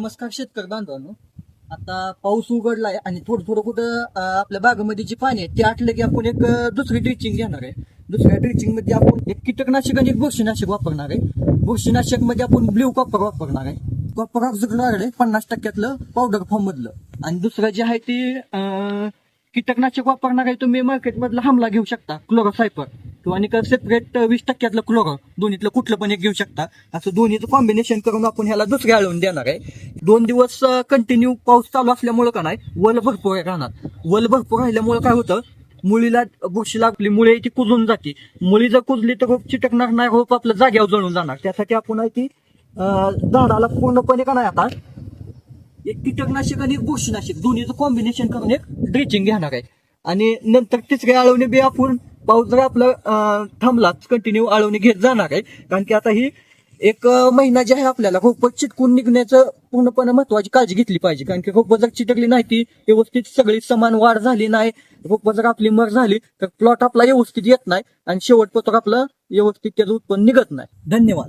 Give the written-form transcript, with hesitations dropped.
नमस्कार शेतकरी बांधवांनो. आता पाऊस उघडलाय आणि थोडं थोडं कुठं आपल्या बागेमध्ये जे पाणी आहे ते आटलं की आपण एक दुसरी ड्रिचिंग घेणार आहे. दुसऱ्या ड्रिचिंग मध्ये आपण एक कीटकनाशक आणि एक बुरशीनाशक वापरणार आहे. बुरशीनाशक मध्ये आपण ब्ल्यू कॉपर वापरणार आहे. कॉपर ऑक्झिक्लोराइड 50% पावडर फॉर्म मधलं. आणि दुसरं जे आहे ते कीटकनाशक वापरणार आहे तुम्ही मार्केटमधला हमला घेऊ शकता, क्लोरोसायपर किंवा आणि सेपरेट 20% क्लोरो, दोन्हीतलं कुठलं पण एक घेऊ शकता. असं दोन्हीचं कॉम्बिनेशन करून आपण ह्याला दुसऱ्या आळवून देणार आहे. 2 दिवस कंटिन्यू पाऊस चालू असल्यामुळे का नाही वल भरपूर राहणार. वल भरपूर राहिल्यामुळे काय होतं, मुळीला बुरशी लागली, मुळी ती कुजून जाते. मुळी जर कुजली तर रोप चिटकणार नाही, रोप आपलं जाग्यावर जळून जाणार. त्यासाठी आपण आहे ती झाडाला पूर्णपणे का नाही आता एक कीटकनाशक आणि एक बुरशीनाशक दोन्हीचं कॉम्बिनेशन करून एक ड्रिचिंग घेणार आहे. आणि नंतर तिसऱ्या आळवणी बी आपण पाऊस जर आपला थांबलाच कंटिन्यू आळवणी घेत जाणार आहे. कारण की आता ही एक महिना जे आहे आपल्याला रोप चिटकून निघण्याचं पूर्णपणे महत्वाची काळजी घेतली पाहिजे. कारण की रोप जर चिटकली नाही, ती व्यवस्थित सगळी समान वाढ झाली नाही, रोप जर आपली मर झाली तर प्लॉट आपला व्यवस्थित येत नाही आणि शेवटपत्र आपलं व्यवस्थित त्याचं उत्पन्न निघत नाही. धन्यवाद.